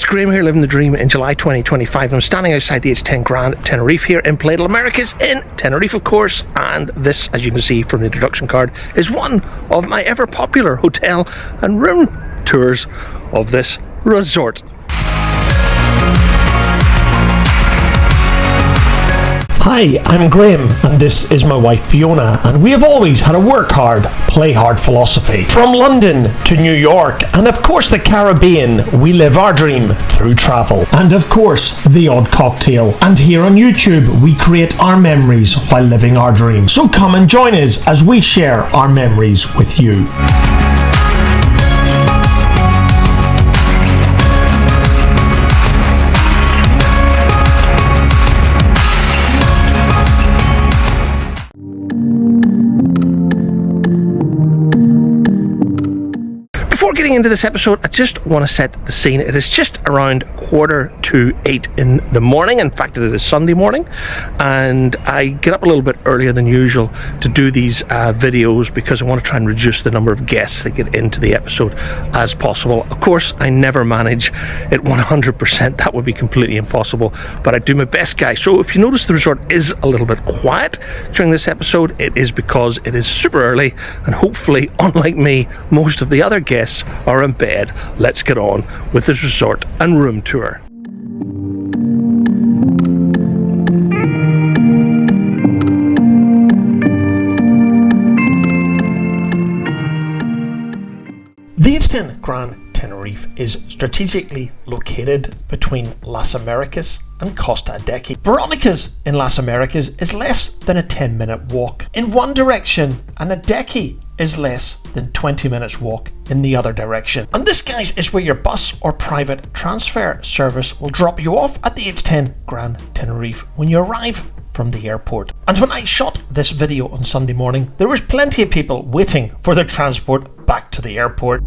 Graham here, living the dream in July 2025. I'm standing outside the H10 Gran Tenerife here in Playa del Americas in Tenerife, of course, and this, as you can see from the introduction card, is one of my ever popular hotel and room tours of this resort. Hi, I'm Graham, and this is my wife Fiona, and we have always had a work hard, play hard philosophy. From London to New York, and of course the Caribbean, we live our dream through travel. And of course, the odd cocktail. And here on YouTube, we create our memories while living our dream. So come and join us as we share our memories with you. Before getting into this episode, I just want to set the scene. It is just around 7:45 in the morning. In fact, it is Sunday morning, and I get up a little bit earlier than usual to do these videos because I want to try and reduce the number of guests that get into the episode as possible. Of course, I never manage it 100%. That would be completely impossible, but I do my best, guys. So if you notice the resort is a little bit quiet during this episode, it is because it is super early, and hopefully, unlike me, most of the other guests are in bed. Let's get on with this resort and room tour. The H10 Gran Tenerife is strategically located between Las Americas and Costa Adeje. Veronica's in Las Americas is less than a 10-minute walk in one direction, and Adeje is less than 20 minutes walk in the other direction. And this, guys, is where your bus or private transfer service will drop you off at the H10 Gran Tenerife when you arrive from the airport. And when I shot this video on Sunday morning, there was plenty of people waiting for their transport back to the airport.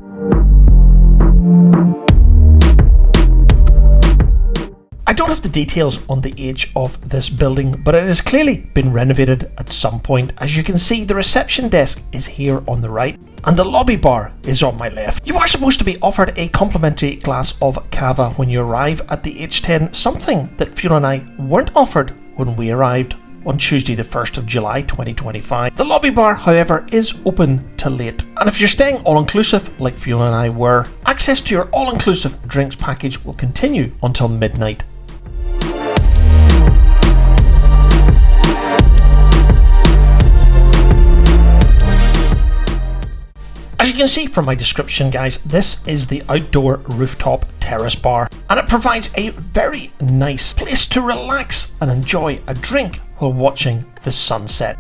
I don't have the details on the age of this building, but it has clearly been renovated at some point. As you can see, the reception desk is here on the right, and the lobby bar is on my left. You are supposed to be offered a complimentary glass of cava when you arrive at the H10, something that Fiona and I weren't offered when we arrived on Tuesday the 1st of July 2025. The lobby bar, however, is open till late, and if you're staying all-inclusive like Fiona and I were, access to your all-inclusive drinks package will continue until midnight. As you can see from my description, guys, this is the outdoor rooftop terrace bar, and it provides a very nice place to relax and enjoy a drink while watching the sunset.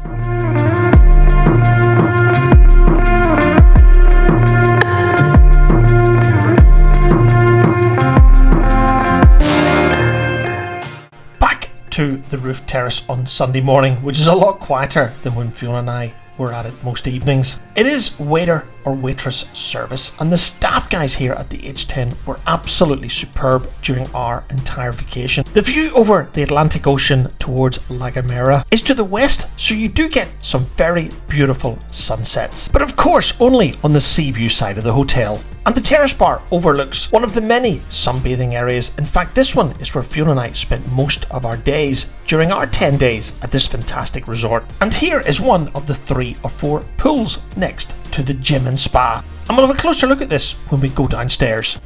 Back to the roof terrace on Sunday morning, which is a lot quieter than when Fiona and I were at it most evenings. It is waiter or waitress service, and the staff guys here at the H10 were absolutely superb during our entire vacation. The view over the Atlantic Ocean towards La Gomera is to the west, so you do get some very beautiful sunsets, but of course only on the sea view side of the hotel. And the terrace bar overlooks one of the many sunbathing areas. In fact, this one is where Fiona and I spent most of our days during our 10 days at this fantastic resort. And here is one of the 3 or 4 pools next to the gym and spa. And we'll have a closer look at this when we go downstairs.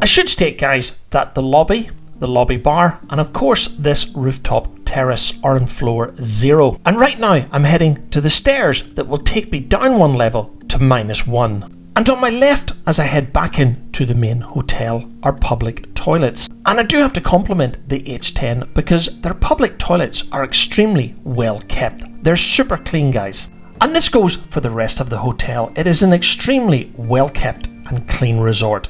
I should state, guys, that the lobby bar, and of course this rooftop terrace are on floor 0. And right now I'm heading to the stairs that will take me down one level to -1. And on my left, as I head back in to the main hotel, are public toilets. And I do have to compliment the H10 because their public toilets are extremely well kept. They're super clean, guys. And this goes for the rest of the hotel. It is an extremely well kept and clean resort.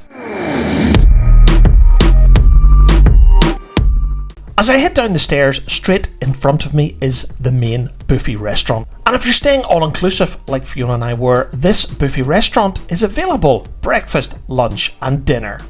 As I head down the stairs, straight in front of me is the main buffet restaurant. And if you're staying all-inclusive like Fiona and I were, this buffet restaurant is available breakfast, lunch and dinner.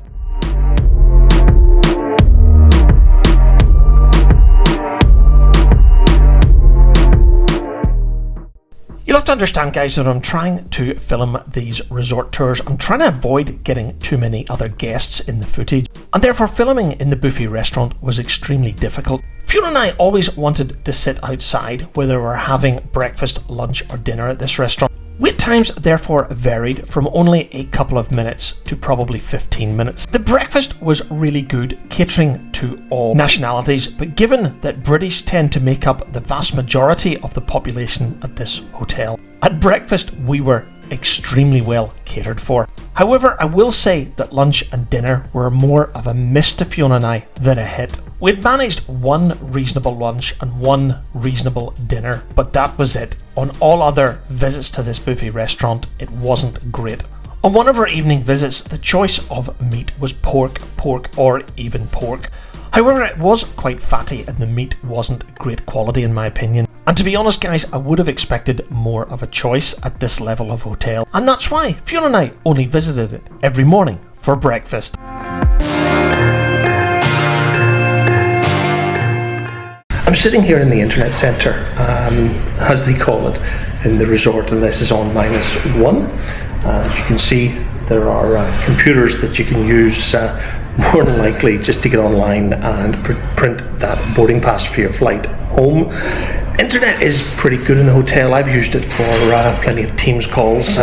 You'll have to understand, guys, that I'm trying to film these resort tours. I'm trying to avoid getting too many other guests in the footage, and therefore filming in the buffet restaurant was extremely difficult. Fiona and I always wanted to sit outside, whether we're having breakfast, lunch or dinner at this restaurant. Wait times therefore varied from only a couple of minutes to probably 15 minutes. The breakfast was really good, catering to all nationalities, but given that British tend to make up the vast majority of the population at this hotel, at breakfast we were extremely well catered for. However, I will say that lunch and dinner were more of a miss to Fiona and I than a hit. We'd managed one reasonable lunch and one reasonable dinner, but that was it. On all other visits to this buffet restaurant, it wasn't great. On one of our evening visits, the choice of meat was pork, or even pork. However, it was quite fatty and the meat wasn't great quality in my opinion. And to be honest, guys, I would have expected more of a choice at this level of hotel. And that's why Fiona and I only visited it every morning for breakfast. I'm sitting here in the internet centre, as they call it, in the resort, and this is on -1. As you can see, there are computers that you can use more than likely just to get online and print that boarding pass for your flight home. Internet is pretty good in the hotel. I've used it for plenty of Teams calls.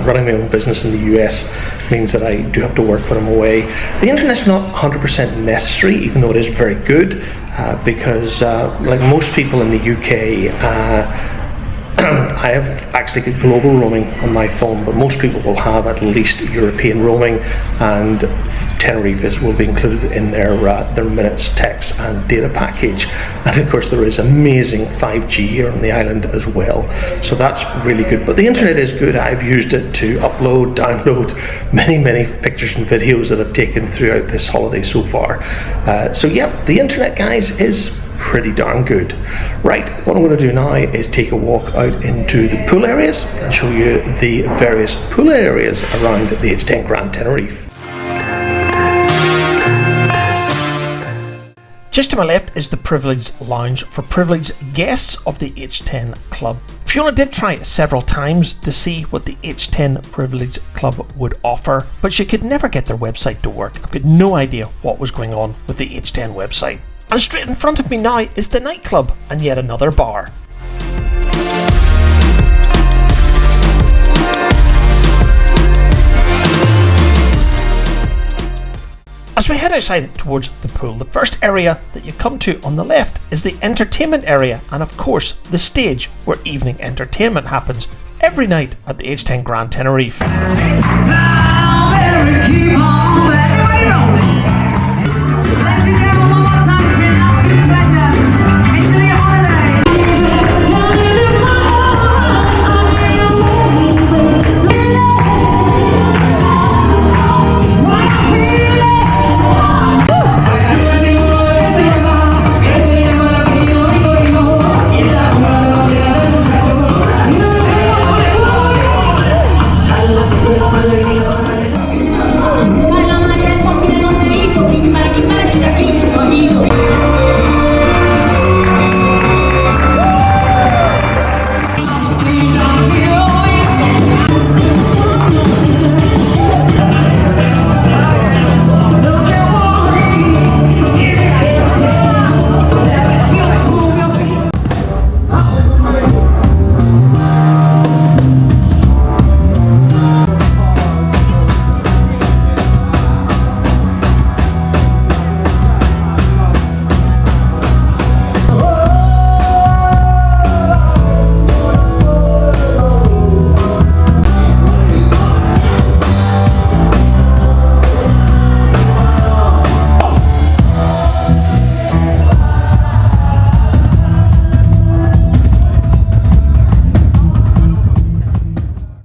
Running my own business in the US means that I do have to work when I'm away. The internet's not 100% necessary, even though it is very good, because like most people in the UK, I have actually got global roaming on my phone, but most people will have at least European roaming, and Tenerife will be included in their minutes, text and data package. And of course there is amazing 5G here on the island as well, so that's really good. But the internet is good. I've used it to upload, download many pictures and videos that I've taken throughout this holiday so far. So yeah, the internet, guys, is pretty darn good. Right, what I'm going to do now is take a walk out into the pool areas and show you the various pool areas around the H10 Gran Tenerife. Just to my left is the Privileged Lounge for privileged guests of the H10 Club. Fiona did try several times to see what the H10 Privileged Club would offer, but she could never get their website to work. I've got no idea what was going on with the H10 website. And straight in front of me now is the nightclub and yet another bar. As we head outside towards the pool, the first area that you come to on the left is the entertainment area, and of course the stage where evening entertainment happens every night at the H10 Gran Tenerife.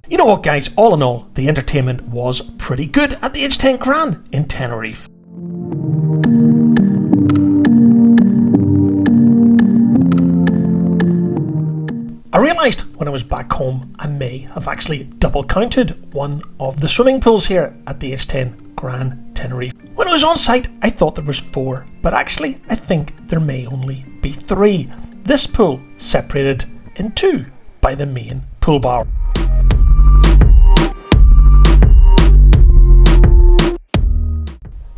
You know what, guys, all in all, the entertainment was pretty good at the H10 Gran in Tenerife. I realised when I was back home I may have actually double counted one of the swimming pools here at the H10 Gran Tenerife. When I was on site I thought there was 4, but actually I think there may only be 3. This pool separated in 2 by the main pool bar.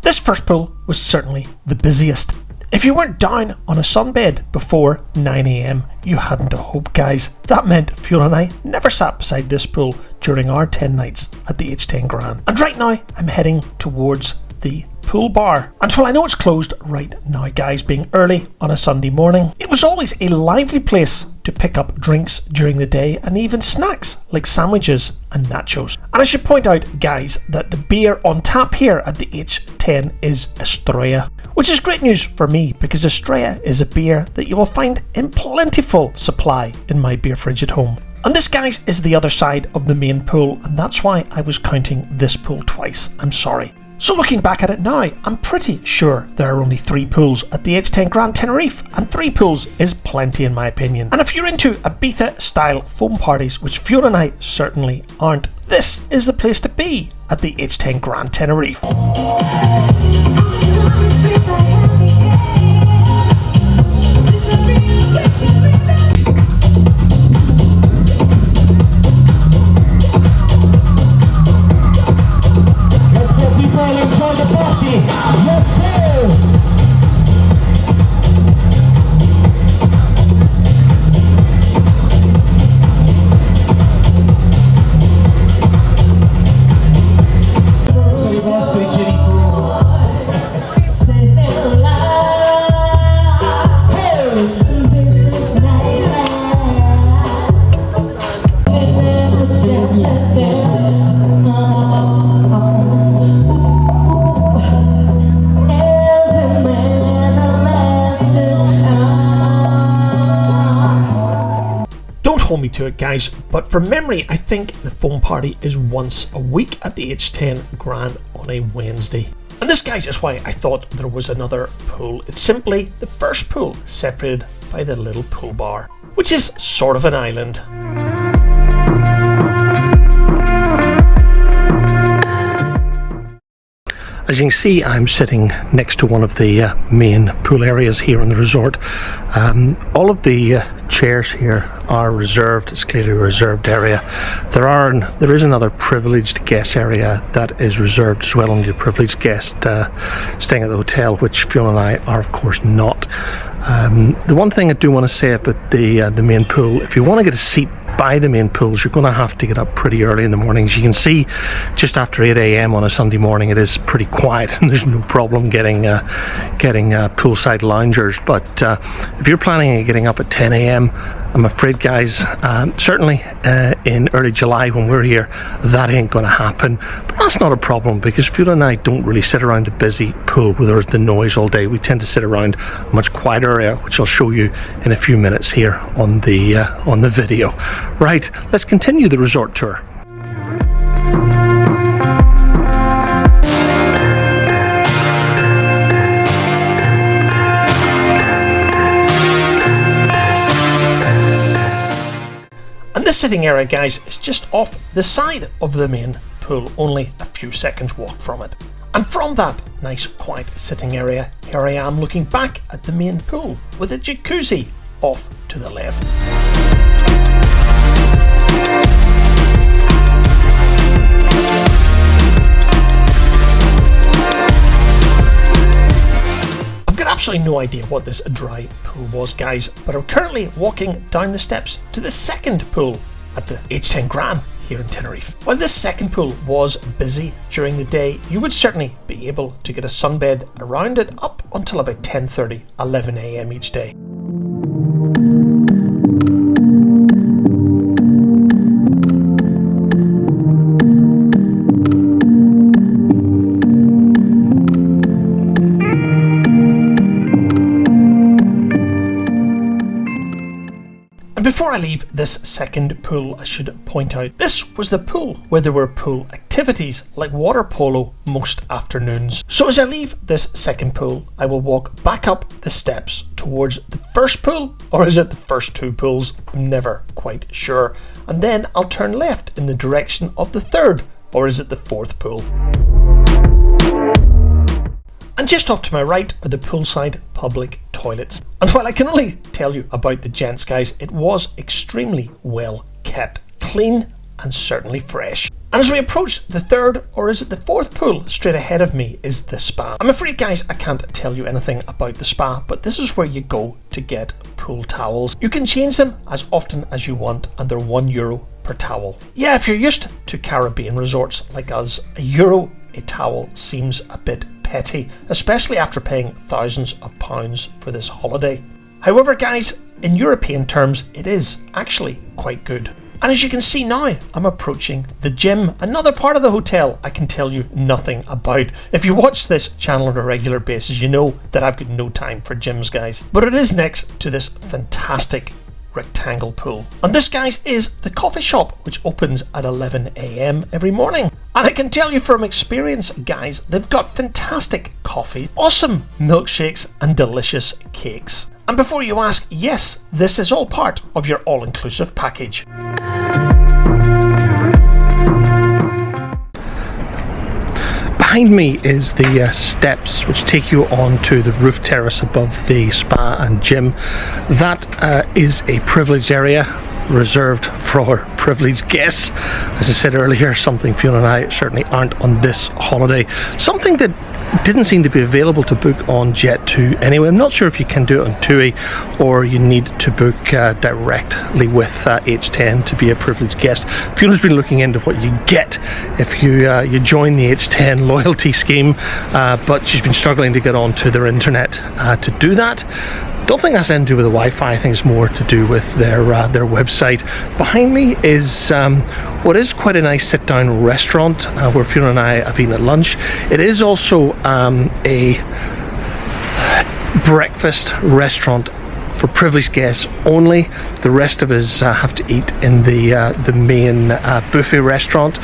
This first pool was certainly the busiest. If you weren't down on a sunbed before 9 AM, you hadn't a hope, guys. That meant Fiona and I never sat beside this pool during our 10 nights at the H10 Gran. And right now, I'm heading towards the pool bar. And while I know it's closed right now, guys, being early on a Sunday morning, it was always a lively place to pick up drinks during the day and even snacks like sandwiches and nachos. And I should point out, guys, that the beer on tap here at the H10 is Estrella, which is great news for me because Estrella is a beer that you will find in plentiful supply in my beer fridge at home. And this, guys, is the other side of the main pool, and that's why I was counting this pool twice. I'm sorry. So looking back at it now, I'm pretty sure there are only 3 pools at the H10 Gran Tenerife, and 3 pools is plenty in my opinion. And if you're into Ibiza style foam parties, which Fiona and I certainly aren't, this is the place to be at the H10 Gran Tenerife. Hold me to it, guys, but from memory I think the foam party is once a week at the H10 Gran on a Wednesday. And this, guys, is why I thought there was another pool. It's simply the first pool separated by the little pool bar, which is sort of an island. As you can see, I'm sitting next to one of the main pool areas here in the resort. All of the chairs here are reserved. It's clearly a reserved area. There is another privileged guest area that is reserved as well, only a privileged guest staying at the hotel, which Fiona and I are of course not. The one thing I do want to say about the main pool, if you want to get a seat by the main pools, you're going to have to get up pretty early in the mornings. You can see just after 8 AM on a Sunday morning it is pretty quiet and there's no problem getting poolside loungers, but if you're planning on getting up at 10 AM, I'm afraid, guys, certainly in early July when we're here, that ain't going to happen. But that's not a problem because Fiona and I don't really sit around a busy pool where there's the noise all day. We tend to sit around a much quieter area, which I'll show you in a few minutes here on the video. Right, let's continue the resort tour. This sitting area, guys, is just off the side of the main pool, only a few seconds walk from it. And from that nice quiet sitting area, here I am looking back at the main pool with a jacuzzi off to the left. Absolutely no idea what this dry pool was, guys, but I'm currently walking down the steps to the second pool at the H10 Gran here in Tenerife. While this second pool was busy during the day, you would certainly be able to get a sunbed around it up until about 10:30, 11 AM each day. Before I leave this second pool, I should point out this was the pool where there were pool activities like water polo most afternoons. So as I leave this second pool, I will walk back up the steps towards the first pool, or is it the first 2 pools? I'm never quite sure. And then I'll turn left in the direction of the third, or is it the 4th pool? And just off to my right are the poolside public toilets. And while I can only tell you about the gents, guys, it was extremely well kept. clean and certainly fresh. And as we approach the third, or is it the fourth pool, straight ahead of me is the spa. I'm afraid, guys, I can't tell you anything about the spa, but this is where you go to get pool towels. You can change them as often as you want, and they're €1 per towel. Yeah, if you're used to Caribbean resorts like us, €1 a towel seems a bit petty, especially after paying thousands of pounds for this holiday. However, guys, in European terms, it is actually quite good. And as you can see now, I'm approaching the gym, another part of the hotel I can tell you nothing about. If you watch this channel on a regular basis, you know that I've got no time for gyms, guys. But it is next to this fantastic rectangle pool. And this, guys, is the coffee shop, which opens at 11 a.m. every morning. And I can tell you from experience, guys, they've got fantastic coffee, awesome milkshakes, and delicious cakes. And before you ask, yes, this is all part of your all-inclusive package. Behind me is the steps which take you onto the roof terrace above the spa and gym. That is a privileged area reserved for privileged guests. As I said earlier, something Fiona and I certainly aren't on this holiday. Something that didn't seem to be available to book on Jet2 anyway. I'm not sure if you can do it on TUI or you need to book directly with H10 to be a privileged guest. Fiona's been looking into what you get if you join the H10 loyalty scheme, but she's been struggling to get onto their internet to do that. Don't think that's anything to do with the Wi-Fi. I think it's more to do with their website. Behind me is what is quite a nice sit-down restaurant where Fiona and I have eaten at lunch. It is also a breakfast restaurant for privileged guests only. The rest of us have to eat in the main buffet restaurant,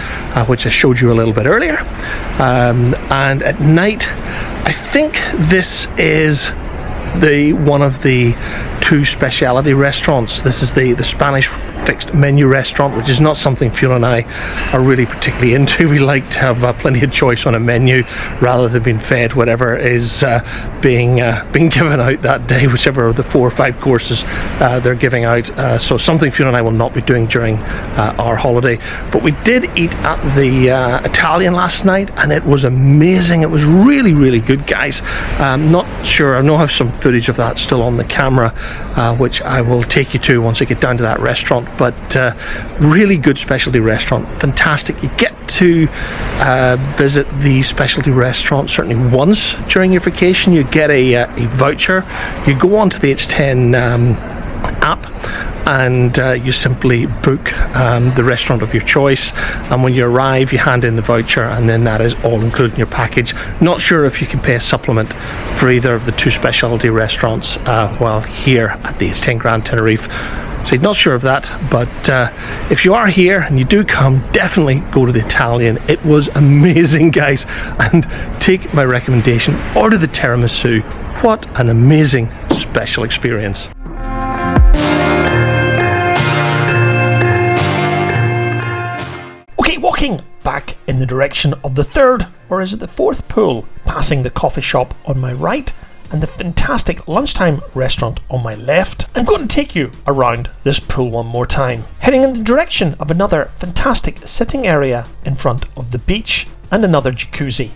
which I showed you a little bit earlier. And at night, I think this is one of the two specialty restaurants. This is the Spanish fixed menu restaurant, which is not something Fiona and I are really particularly into. We like to have plenty of choice on a menu rather than being fed whatever is being given out that day, whichever of the 4 or 5 courses they're giving out. So something Fiona and I will not be doing during our holiday. But we did eat at the Italian last night, and it was amazing. It was really, really good, guys. Not sure, I know I have some footage of that still on the camera, which I will take you to once I get down to that restaurant. But really good specialty restaurant, fantastic. You get to visit the specialty restaurant certainly once during your vacation. You get a voucher. You go onto the H10 app and you simply book the restaurant of your choice, and when you arrive you hand in the voucher, and then that is all included in your package. Not sure if you can pay a supplement for either of the two specialty restaurants while here at the H10 Gran Tenerife. So not sure of that, but if you are here and you do come, definitely go to the Italian. It was amazing, guys, and take my recommendation, order the tiramisu. What an amazing special experience. Okay, walking back in the direction of the third, or is it the fourth pool, passing the coffee shop on my right and the fantastic lunchtime restaurant on my left, I'm going to take you around this pool one more time, heading in the direction of another fantastic sitting area in front of the beach and another jacuzzi.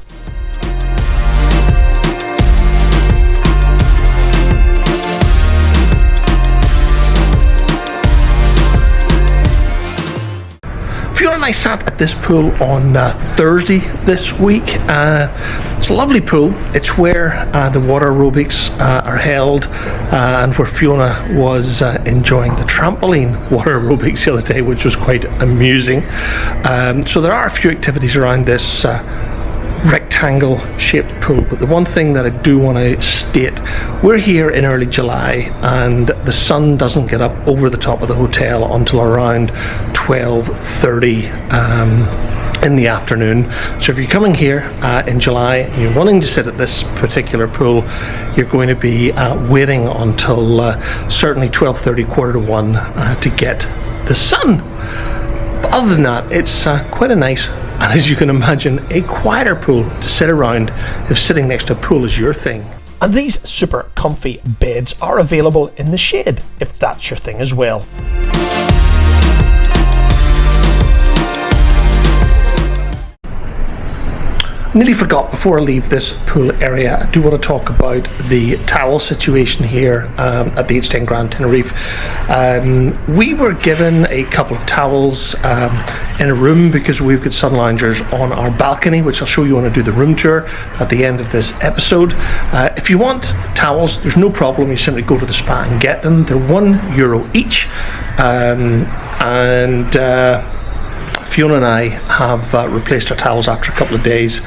Fiona and I sat at this pool on Thursday this week. It's a lovely pool. It's where the water aerobics are held, and where Fiona was enjoying the trampoline water aerobics the other day, which was quite amusing. So there are a few activities around this rectangle shaped pool, but the one thing that I do want to state, we're here in early July and the sun doesn't get up over the top of the hotel until around 12:30 in the afternoon. So if you're coming here in July and you're wanting to sit at this particular pool, you're going to be waiting until certainly 12:30, 12:45 to get the sun. But other than that, it's quite a nice, and as you can imagine, a quieter pool to sit around if sitting next to a pool is your thing. And these super comfy beds are available in the shade if that's your thing as well. Nearly forgot, before I leave this pool area, I do want to talk about the towel situation here at the H10 Gran Tenerife. We were given a couple of towels in a room because we've got sun loungers on our balcony, which I'll show you when I do the room tour at the end of this episode. If you want towels, there's no problem. You simply go to the spa and get them. They're €1 each, Fiona and I have replaced our towels after a couple of days,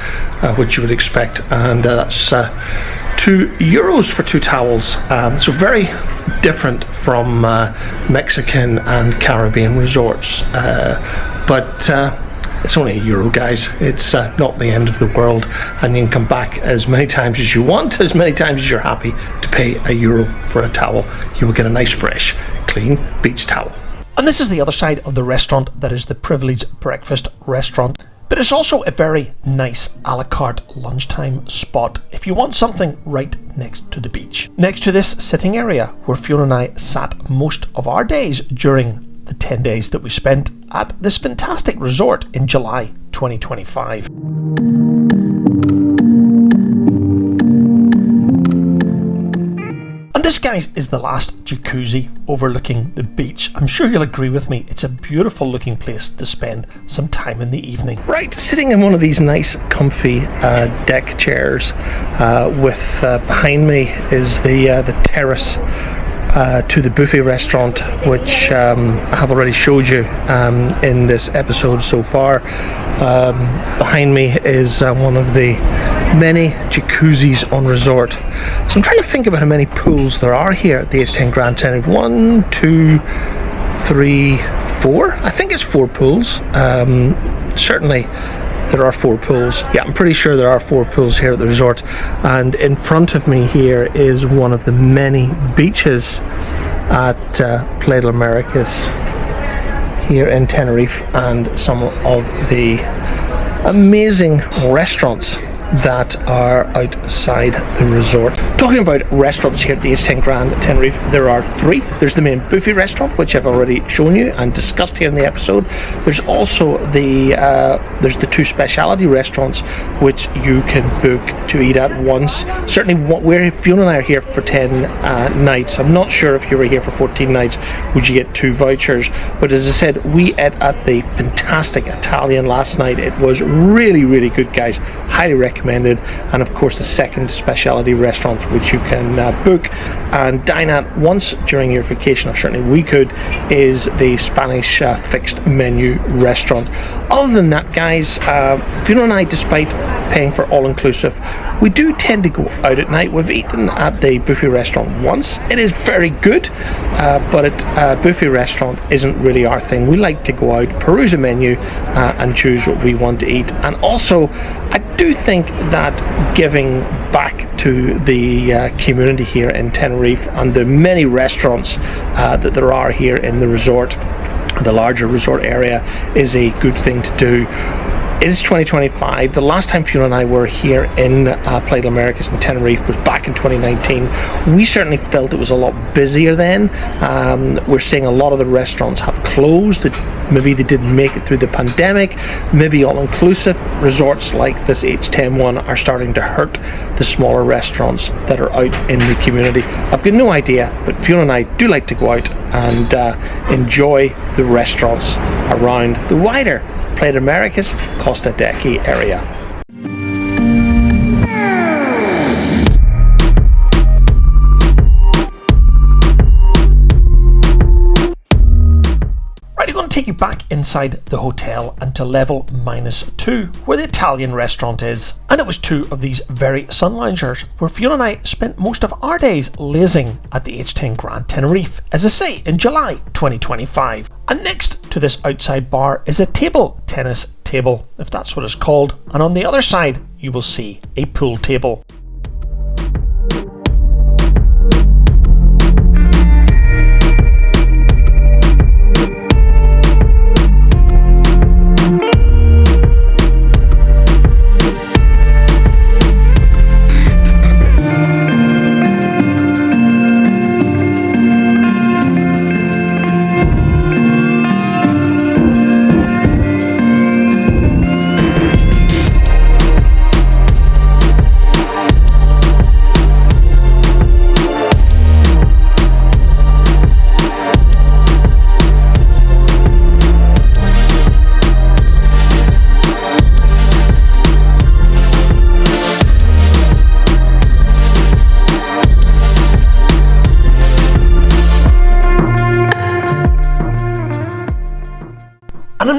which you would expect, and that's €2 for 2 towels. So very different from Mexican and Caribbean resorts, but it's only €1, guys. It's not the end of the world, and you can come back as many times as you want, as many times as you're happy to pay €1 for a towel. You will get a nice, fresh, clean beach towel. And this is the other side of the restaurant, that is the privileged breakfast restaurant. But it's also a very nice a la carte lunchtime spot if you want something right next to the beach. Next to this sitting area where Fiona and I sat most of our days during the 10 days that we spent at this fantastic resort in July 2025. And this, guys, is the last jacuzzi overlooking the beach. I'm sure you'll agree with me, it's a beautiful looking place to spend some time in the evening. Right, sitting in one of these nice comfy deck chairs with behind me is the terrace to the buffet restaurant, which I have already showed you in this episode so far. Behind me is one of the many jacuzzis on resort. So I'm trying to think about how many pools there are here at the H10 Gran Tenerife. 1, 2, 3, 4. I think it's 4 pools. Certainly there are 4 pools. Yeah, I'm pretty sure there are 4 pools here at the resort. And in front of me here is one of the many beaches at Playa del Americas here in Tenerife, and some of the amazing restaurants that are outside the resort. Talking about restaurants here at the H10 Gran Tenerife, there are 3. There's the main buffet restaurant, which I've already shown you and discussed here in the episode. There's also the 2 specialty restaurants which you can book to eat at once. Certainly, Fiona and I are here for 10 nights. I'm not sure if you were here for 14 nights would you get 2 vouchers, but as I said, we ate at the fantastic Italian last night. It was really, really good, guys. Highly recommended. And of course, the second specialty restaurant which you can book and dine at once during your vacation, or certainly we could, is the Spanish fixed menu restaurant. Other than that, guys, Fiona and I, despite paying for all-inclusive, we do tend to go out at night. We've eaten at the buffet restaurant once. It is very good, but a buffet restaurant isn't really our thing. We like to go out, peruse a menu, and choose what we want to eat. And also, I do think that giving back to the community here in Tenerife and the many restaurants that there are here in the resort, the larger resort area, is a good thing to do. It is 2025. The last time Fiona and I were here in Playa del Americas in Tenerife was back in 2019. We certainly felt it was a lot busier then. We're seeing a lot of the restaurants have closed. Maybe they didn't make it through the pandemic. Maybe all-inclusive resorts like this H10 one are starting to hurt the smaller restaurants that are out in the community. I've got no idea, but Fiona and I do like to go out and enjoy the restaurants around the wider Playa del Americas, Costa Dequi area. Right, I'm going to take you back inside the hotel and to level -2, where the Italian restaurant is. And it was 2 of these very sun loungers where Fiona and I spent most of our days lazing at the H10 Gran Tenerife, as I say, in July 2025. And next to this outside bar is a table tennis table, if that's what it's called, and on the other side you will see a pool table.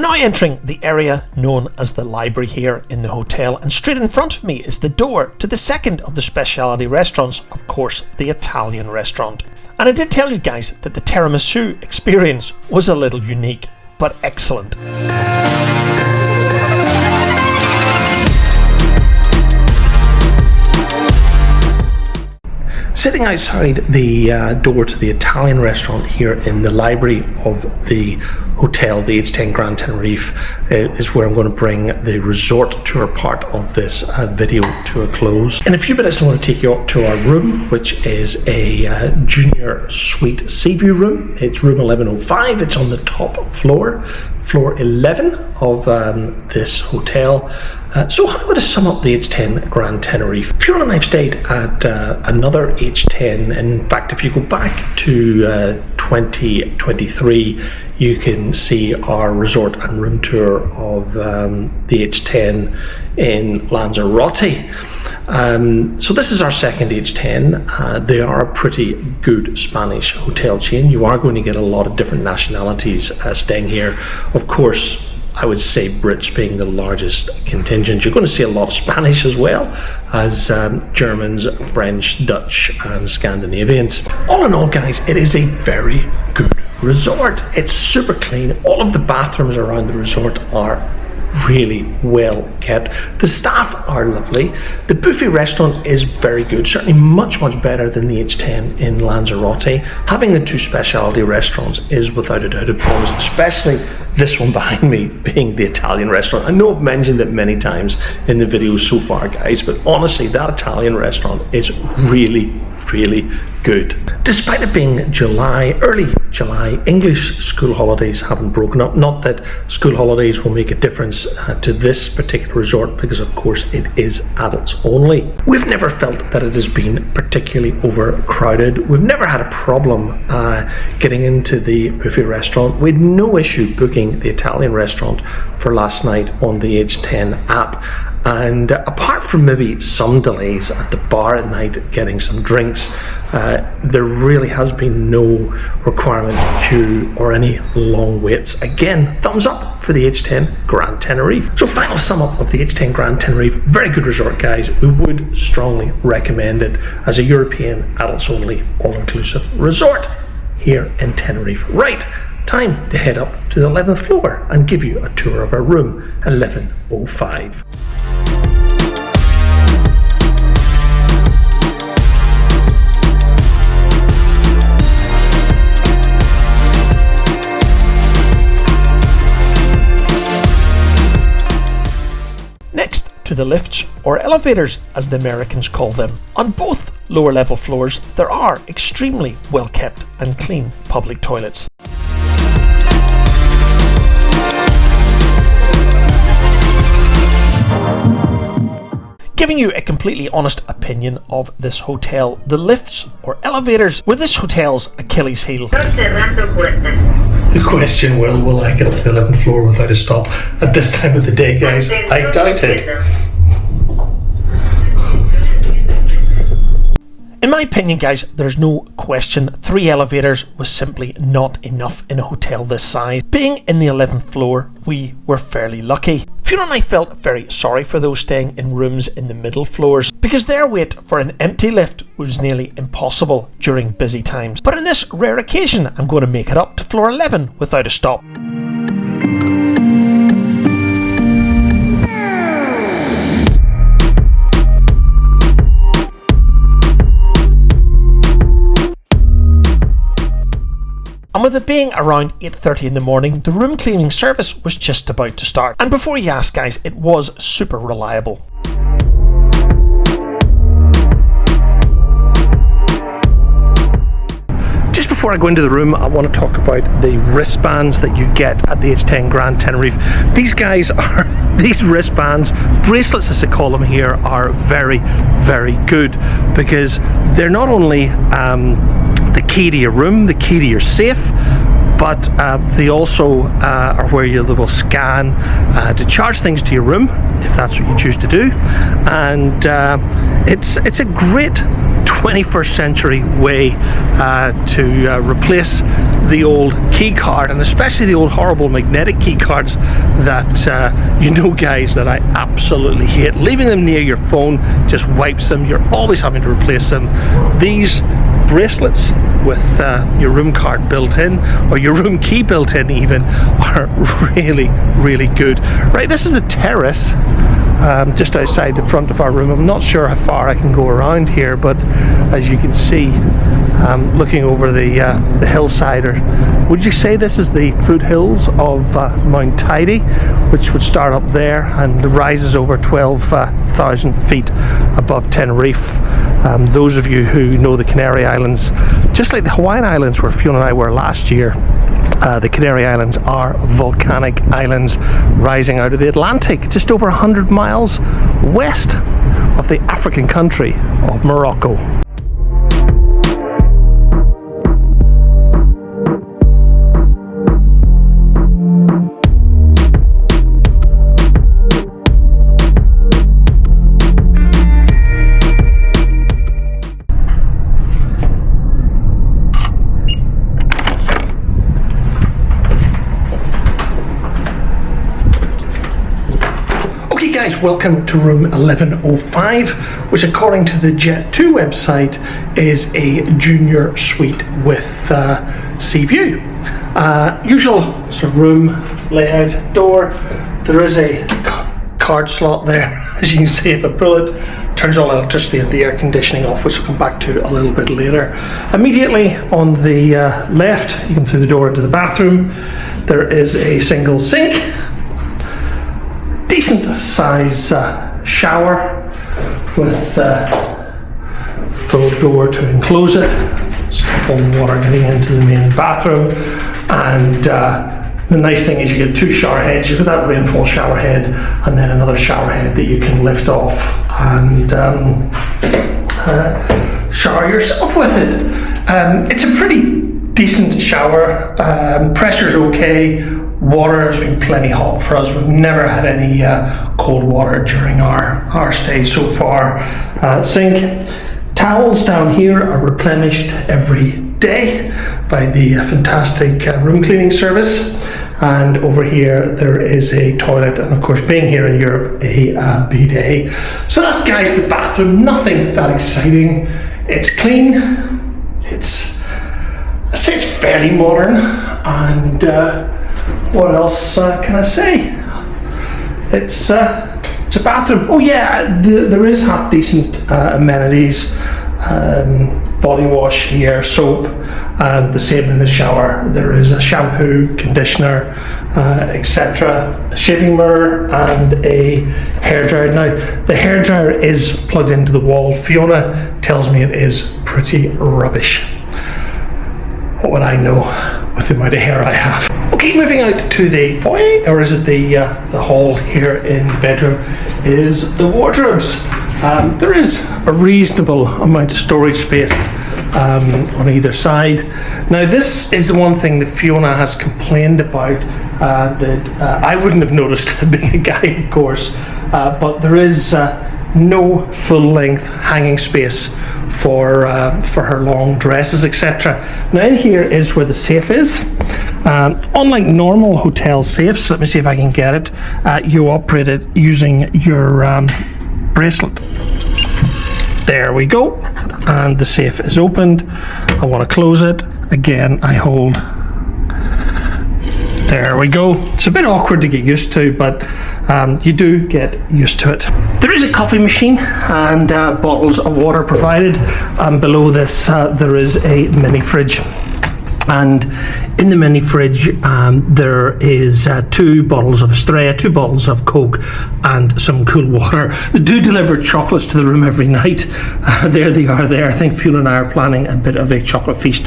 now entering the area known as the library here in the hotel, and straight in front of me is the door to the second of the specialty restaurants, of course, the Italian restaurant. And I did tell you guys that the tiramisu experience was a little unique, but excellent. Sitting outside the door to the Italian restaurant here in the library of the hotel, the H10 Gran Tenerife, is where I'm going to bring the resort tour part of this video to a close. In a few minutes, I'm going to take you up to our room, which is a junior suite sea view room. It's room 1105. It's on the top floor, floor 11 of this hotel. So how would I sum up the H10 Gran Tenerife? Fiona and I have stayed at another H10. In fact, if you go back to 2023, you can see our resort and room tour of the H10 in Lanzarote. So this is our second H10. They are a pretty good Spanish hotel chain. You are going to get a lot of different nationalities staying here. Of course, I would say Brits being the largest contingent. You're going to see a lot of Spanish as well as Germans, French, Dutch and Scandinavians. All in all, guys, it is a very good resort. It's super clean. All of the bathrooms around the resort are really well kept. The staff are lovely. The buffet restaurant is very good, certainly much better than the H10 in Lanzarote. Having the two specialty restaurants is without a doubt a bonus, especially this one behind me being the Italian restaurant. I know I've mentioned it many times in the videos so far, guys, but honestly, that Italian restaurant is really good. Despite it being July, early July, English school holidays haven't broken up. Not that school holidays will make a difference to this particular resort, because of course it is adults only. We've never felt that it has been particularly overcrowded. We've never had a problem getting into the buffet restaurant. We had no issue booking the Italian restaurant for last night on the H10 app. And apart from maybe some delays at the bar at night getting some drinks, there really has been no requirement to queue or any long waits. Again, thumbs up for the H10 Gran Tenerife. So final sum up of the H10 Gran Tenerife, very good resort, guys. We would strongly recommend it as a European adults only all-inclusive resort here in Tenerife. Right, time to head up to the 11th floor and give you a tour of our room 1105. To the lifts, or elevators as the Americans call them. On both lower level floors there are extremely well kept and clean public toilets. Giving you a completely honest opinion of this hotel, the lifts or elevators were this hotel's Achilles heel. The question, will I get up to the 11th floor without a stop at this time of the day, guys? I doubt it. In my opinion, guys, there's no question 3 elevators was simply not enough in a hotel this size. Being in the 11th floor, we were fairly lucky. Fiona and I felt very sorry for those staying in rooms in the middle floors, because their wait for an empty lift was nearly impossible during busy times. But on this rare occasion, I'm going to make it up to floor 11 without a stop. And with it being around 8:30 in the morning, the room cleaning service was just about to start. And before you ask, guys, it was super reliable. Just before I go into the room, I want to talk about the wristbands that you get at the H10 Gran Tenerife. These wristbands, bracelets as they call them here, are very good, because they're not only the key to your room, the key to your safe, but they also are where they will scan to charge things to your room if that's what you choose to do. And it's a great 21st century way to replace the old key card, and especially the old horrible magnetic key cards that you know, guys, that I absolutely hate. Leaving them near your phone just wipes them. You're always having to replace them. These bracelets with your room card built in, or your room key built in even, are really, really good. Right, this is the terrace just outside the front of our room. I'm not sure how far I can go around here, but as you can see, looking over the hillside, or would you say this is the foothills of Mount Tidy, which would start up there and rises over 12,000 feet above Tenerife. Those of you who know the Canary Islands, just like the Hawaiian Islands where Fiona and I were last year, the Canary Islands are volcanic islands rising out of the Atlantic, just over 100 miles west of the African country of Morocco. Guys, welcome to room 1105, which according to the Jet2 website is a junior suite with sea view. Usual sort of room layout. Door, there is a card slot there, as you can see. If I pull it, turns all electricity and the air conditioning off, which we'll come back to a little bit later. Immediately on the left, you come through the door into the bathroom. There is a single sink, decent size shower with full door to enclose it. Stop all the water getting into the main bathroom. And the nice thing is you get two shower heads. You've got that rainfall shower head and then another shower head that you can lift off and shower yourself with it. It's a pretty decent shower. Pressure's okay. Water has been plenty hot for us. We've never had any cold water during our stay so far. Sink. Towels down here are replenished every day by the fantastic room cleaning service. And over here there is a toilet, and of course, being here in Europe, a bidet. So that's, guys, the bathroom. Nothing that exciting. It's clean. I'd say it's fairly modern, and what else can I say? It's a bathroom. Oh yeah, there is half decent amenities. Body wash here, soap, and the same in the shower. There is a shampoo, conditioner, etc. A shaving mirror and a hairdryer. Now, the hairdryer is plugged into the wall. Fiona tells me it is pretty rubbish. What would I know with the amount of hair I have? Okay, moving out to the foyer, or is it the hall here in the bedroom, is the wardrobes. There is a reasonable amount of storage space on either side. Now, this is the one thing that Fiona has complained about that I wouldn't have noticed being a guy, of course, but there is no full-length hanging space for her long dresses, etc. Now, in here is where the safe is. Unlike normal hotel safes, let me see if I can get it, you operate it using your bracelet. There we go, and the safe is opened. I want to close it. Again, I hold. There we go. It's a bit awkward to get used to, but you do get used to it. There is a coffee machine and bottles of water provided. Below this there is a mini fridge. And in the mini fridge there is 2 bottles of Estrella, 2 bottles of Coke, and some cool water. They do deliver chocolates to the room every night. There they are there. I think Fiona and I are planning a bit of a chocolate feast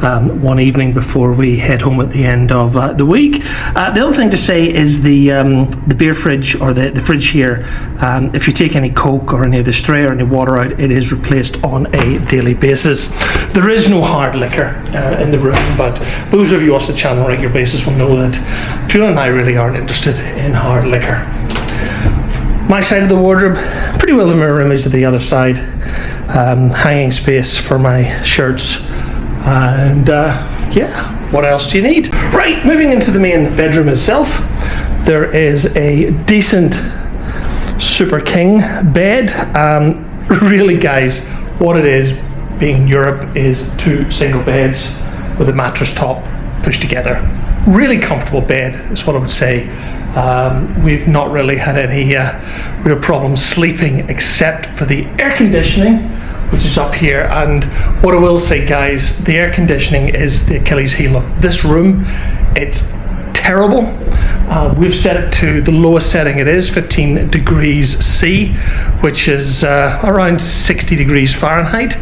one evening before we head home at the end of the week. The other thing to say is the beer fridge, or the fridge here, if you take any Coke or any of the Estrella or any water out, it is replaced on a daily basis. There is no hard liquor in the room, but those of you who watch the channel on a regular basis will know that Fiona and I really aren't interested in hard liquor. My side of the wardrobe, pretty well the mirror image of the other side. Hanging space for my shirts. And yeah, what else do you need? Right, moving into the main bedroom itself. There is a decent Super King bed. Really, guys, what it is being in Europe is 2 single beds with a mattress top pushed together. Really comfortable bed is what I would say. We've not really had any real problems sleeping except for the air conditioning, which is up here. And what I will say, guys, the air conditioning is the Achilles heel of this room. It's terrible. We've set it to the lowest setting it is, 15 degrees C, which is around 60 degrees Fahrenheit.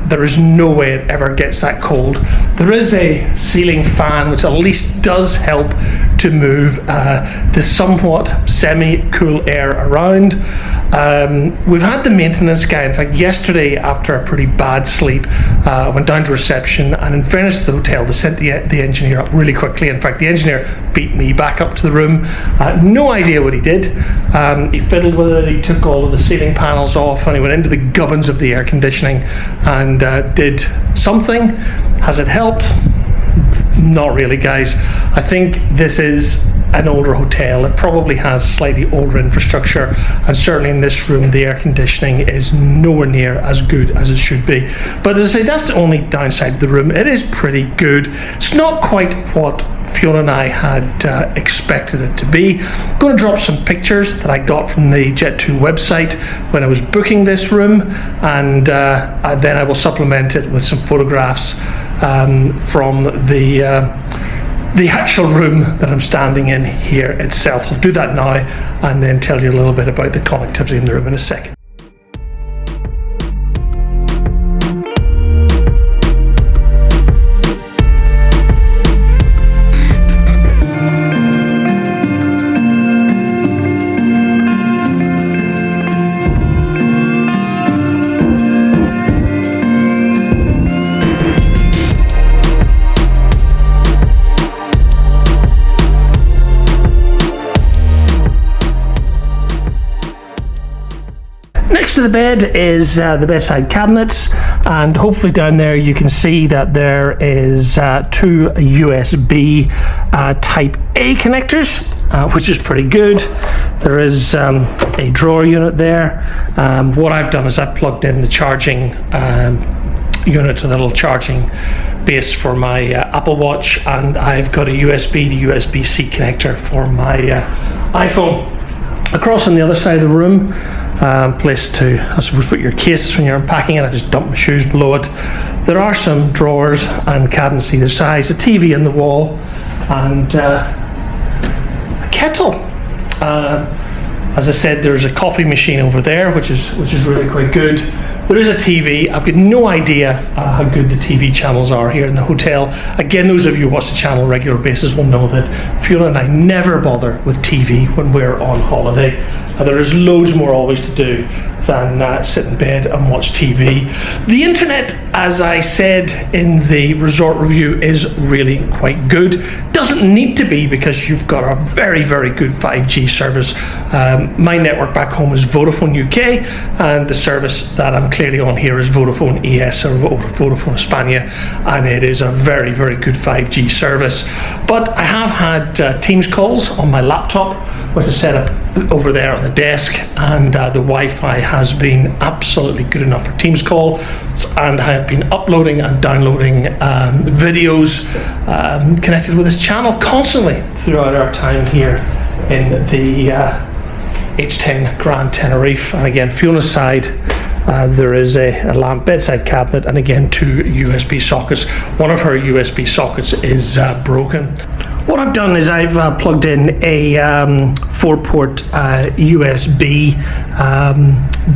There is no way it ever gets that cold. There is a ceiling fan which at least does help to move the somewhat semi-cool air around. We've had the maintenance guy, in fact yesterday after a pretty bad sleep, went down to reception, and in fairness to the hotel, they sent the engineer up really quickly. In fact, the engineer beat me back up to the room. No idea what he did. He fiddled with it, he took all of the ceiling panels off, and he went into the gubbins of the air conditioning and did something. Has it helped? Not really, guys. I think this is an older hotel. It probably has slightly older infrastructure, and certainly in this room the air conditioning is nowhere near as good as it should be. But as I say, that's the only downside of the room. It is pretty good. It's not quite what Fiona and I had expected it to be. I'm going to drop some pictures that I got from the Jet2 website when I was booking this room, and then I will supplement it with some photographs from the actual room that I'm standing in here itself. I'll do that now and then tell you a little bit about the connectivity in the room in a second. Next to the bed is the bedside cabinets, and hopefully down there you can see that there is 2 USB type A connectors, which is pretty good. There is a drawer unit there. What I've done is I've plugged in the charging unit to the little charging base for my Apple Watch, and I've got a USB to USB-C connector for my iPhone. Across on the other side of the room, place to, I suppose, put your cases when you're unpacking it. I just dump my shoes below it. There are some drawers and cabinets either side, a TV in the wall, and a kettle. As I said, there's a coffee machine over there, which is really quite good. There is a TV. I've got no idea how good the TV channels are here in the hotel. Again, those of you who watch the channel on a regular basis will know that Fiona and I never bother with TV when we're on holiday. There is loads more always to do than sit in bed and watch TV. The internet, as I said in the resort review, is really quite good. Doesn't need to be, because you've got a very, very good 5G service. My network back home is Vodafone UK, and the service that I'm clearly on here is Vodafone ES or Vodafone España, and it is a very, very good 5G service. But I have had Teams calls on my laptop, which is set up over there on the desk, and the Wi-Fi has been absolutely good enough for Teams call, and I have been uploading and downloading videos connected with this channel constantly throughout our time here in the H10 Gran Tenerife. And again, Fiona's side, there is a lamp bedside cabinet, and again 2 USB sockets. One of her USB sockets is broken. What I've done is I've plugged in a 4-port USB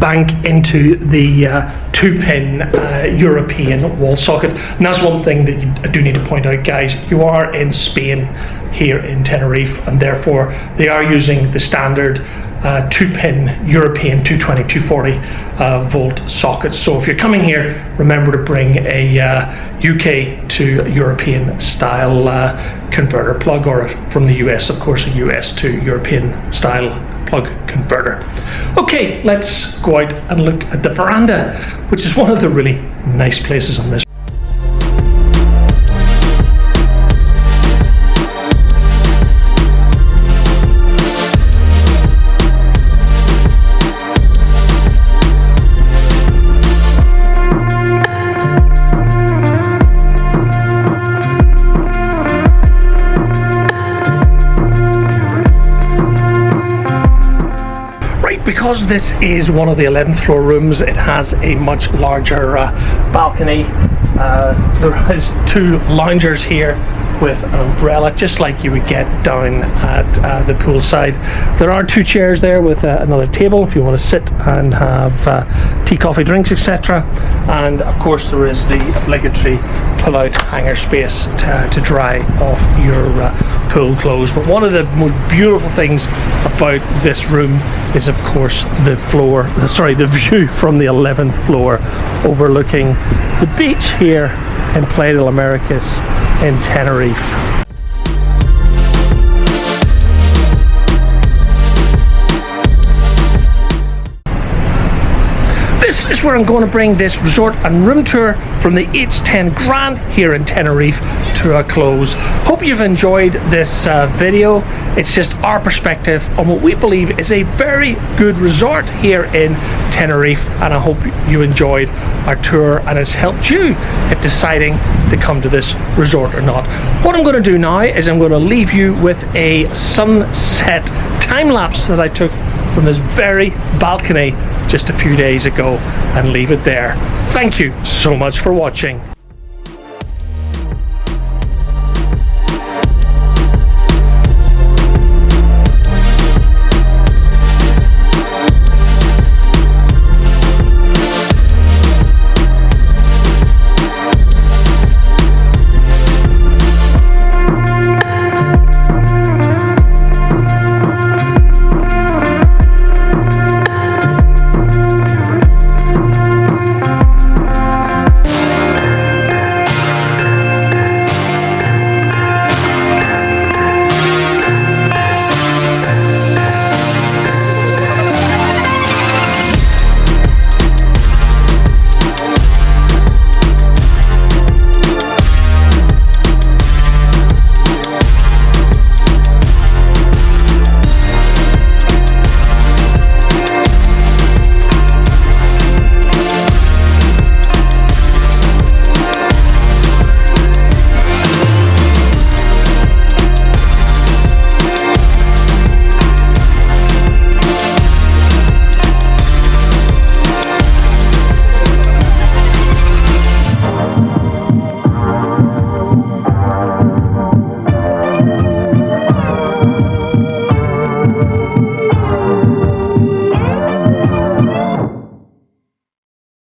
bank into the 2-pin European wall socket. And that's one thing that I do need to point out, guys. You are in Spain here in Tenerife, and therefore they are using the standard 2-pin European 220, 240 volt sockets. So if you're coming here, remember to bring a UK to European style converter plug, or if from the US, of course, a US to European style plug converter. Okay, let's go out and look at the veranda, which is one of the really nice places on this. Because this is one of the 11th floor rooms, it has a much larger balcony. There is 2 loungers here with an umbrella, just like you would get down at the poolside. There are 2 chairs there with another table if you want to sit and have tea, coffee, drinks, etc. And of course there is the obligatory pull-out hanger space to dry off your pool clothes. But one of the most beautiful things about this room is of course the view from the 11th floor overlooking the beach here in Playa del Americas in Tenerife. This is where I'm going to bring this resort and room tour from the H10 Gran here in Tenerife to a close. Hope you've enjoyed this video. It's just our perspective on what we believe is a very good resort here in Tenerife, and I hope you enjoyed our tour and it's helped you in deciding to come to this resort or not. What I'm going to do now is I'm going to leave you with a sunset time lapse that I took from this very balcony just a few days ago and leave it there. Thank you so much for watching.